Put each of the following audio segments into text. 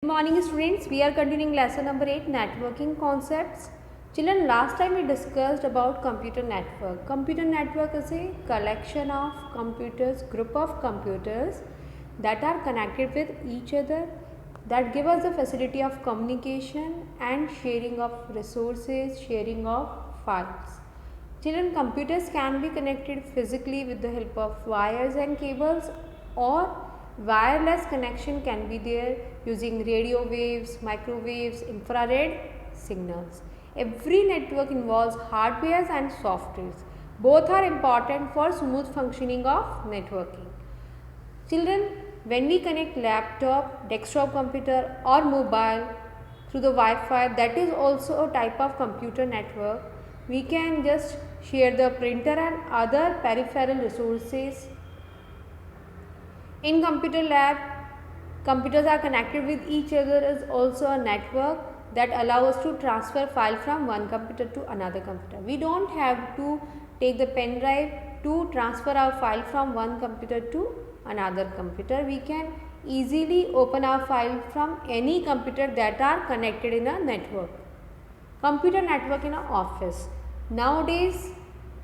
Good morning students, we are continuing lesson number 8, networking concepts. Children, last time we discussed about computer network. Computer network is a collection of computers, group of computers that are connected with each other, that give us the facility of communication and sharing of resources, sharing of files. Children, computers can be connected physically with the help of wires and cables, or wireless connection can be there using radio waves, microwaves, infrared signals. Every network involves hardware and softwares. Both are important for smooth functioning of networking. Children, when we connect laptop, desktop computer or mobile through the Wi-Fi, that is also a type of computer network. We can just share the printer and other peripheral resources. In computer lab, computers are connected with each other is also a network that allows us to transfer file from one computer to another computer. We don't have to take the pen drive to transfer our file from one computer to another computer. We can easily open our file from any computer that are connected in a network. Computer network in an office. Nowadays,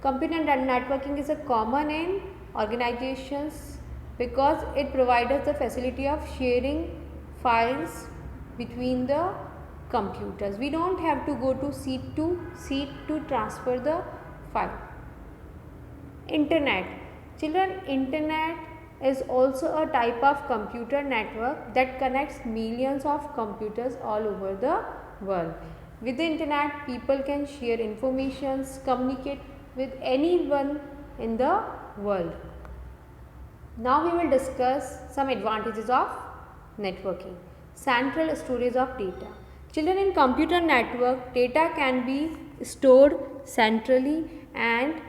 computer networking is a common in organizations because it provides us the facility of sharing files between the computers. We don't have to go to seat to transfer the file. Internet. Children, internet is also a type of computer network that connects millions of computers all over the world. With the internet, people can share information, communicate with anyone in the world. Now we will discuss some advantages of networking. Central storage of data. Children, in computer network, data can be stored centrally and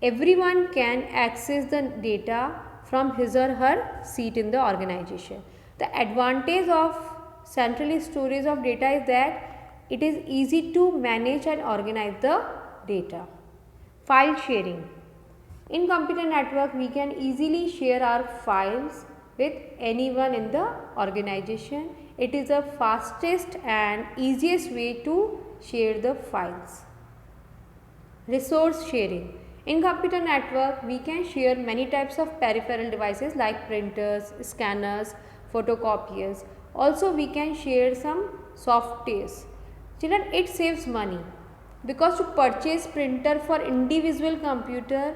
everyone can access the data from his or her seat in the organization. The advantage of central storage of data is that it is easy to manage and organize the data. File sharing. In computer network, we can easily share our files with anyone in the organization. It is the fastest and easiest way to share the files. Resource sharing. In computer network, we can share many types of peripheral devices like printers, scanners, photocopiers. Also, we can share some softwares. Children, it saves money because to purchase printer for individual computer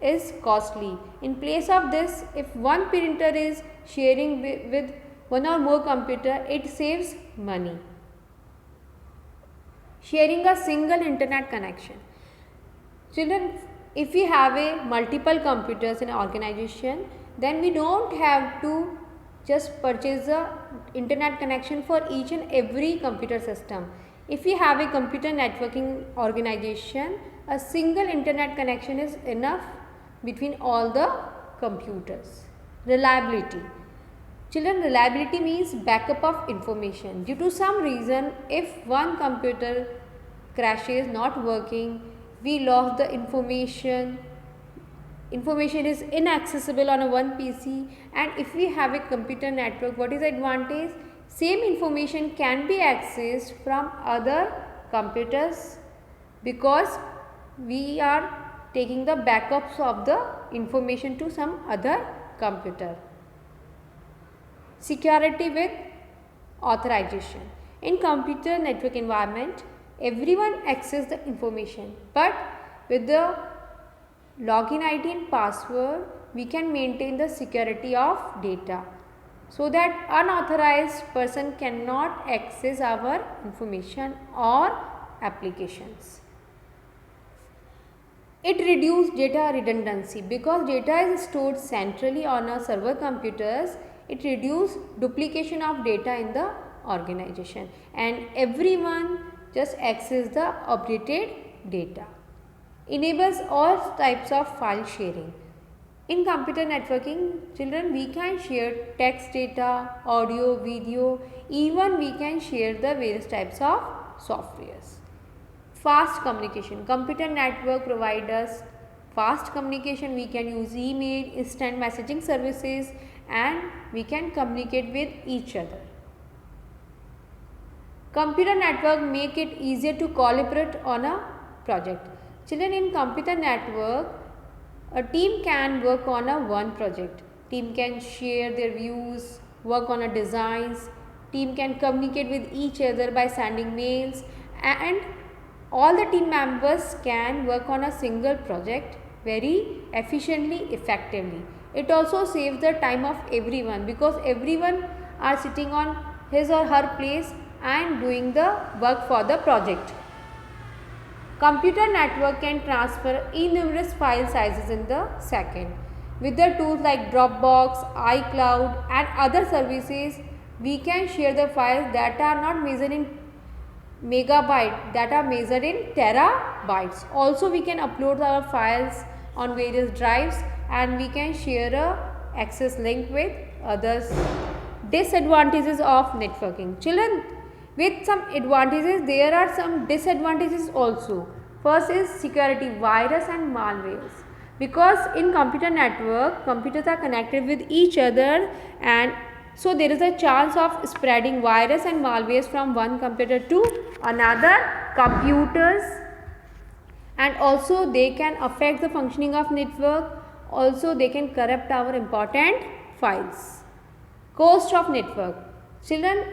is costly. In place of this, if one printer is sharing with one or more computer, it saves money. Sharing a single internet connection. Children, if we have a multiple computers in an organization, then we don't have to just purchase the internet connection for each and every computer system. If we have a computer networking organization, a single internet connection is enough between all the computers. Reliability. Children, reliability means backup of information. Due to some reason, if one computer crashes, not working, we lost the information is inaccessible on a one PC, and if we have a computer network, what is the advantage? Same information can be accessed from other computers because we are taking the backups of the information to some other computer. Security with authorization. In computer network environment, everyone access the information, but with the login ID and password, we can maintain the security of data so that unauthorized person cannot access our information or applications. It reduces data redundancy because data is stored centrally on a server computers. It reduces duplication of data in the organization and everyone just access the updated data. Enables all types of file sharing. In computer networking, children, we can share text data, audio, video, even we can share the various types of softwares. Fast communication. Computer network provides us fast communication. We can use email, instant messaging services and we can communicate with each other. Computer network make it easier to collaborate on a project. Children, in computer network, a team can work on a one project. Team can share their views, work on a designs. Team can communicate with each other by sending mails, and all the team members can work on a single project very efficiently, effectively. It also saves the time of everyone, because everyone are sitting on his or her place and doing the work for the project. Computer network can transfer innumerable file sizes in the second. With the tools like Dropbox, iCloud and other services, we can share the files that are not measured in megabyte, that are measured in terabytes. Also, we can upload our files on various drives and we can share a access link with others. Disadvantages of networking. Children, with some advantages, there are some disadvantages also. First is security, virus and malwares. Because in computer network, computers are connected with each other, and so there is a chance of spreading virus and malwares from one computer to another computers, and also they can affect the functioning of network. Also they can corrupt our important files. Cost of network. Children,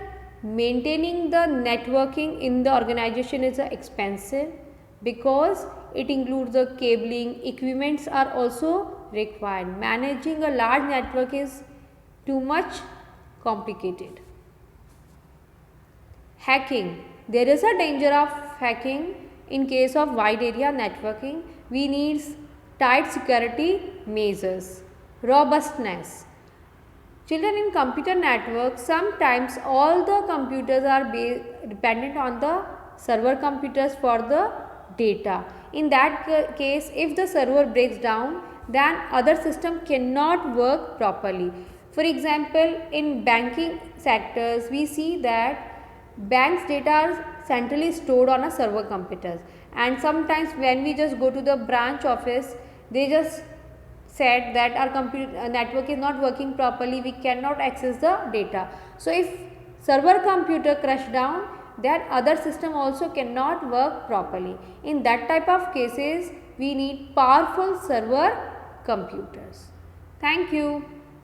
maintaining the networking in the organization is expensive, because it includes the cabling, equipments are also required. Managing a large network is too much complicated. Hacking. There is a danger of hacking in case of wide area networking. We need tight security measures. Robustness. Children, in computer network, sometimes all the computers are dependent on the server computers for the data. In that case, if the server breaks down, then other system cannot work properly. For example, in banking sectors, we see that banks data are centrally stored on a server computers, and sometimes when we just go to the branch office, they just said that our computer network is not working properly, we cannot access the data. So if server computer crash down, then other system also cannot work properly. In that type of cases, we need powerful server computers. Thank you.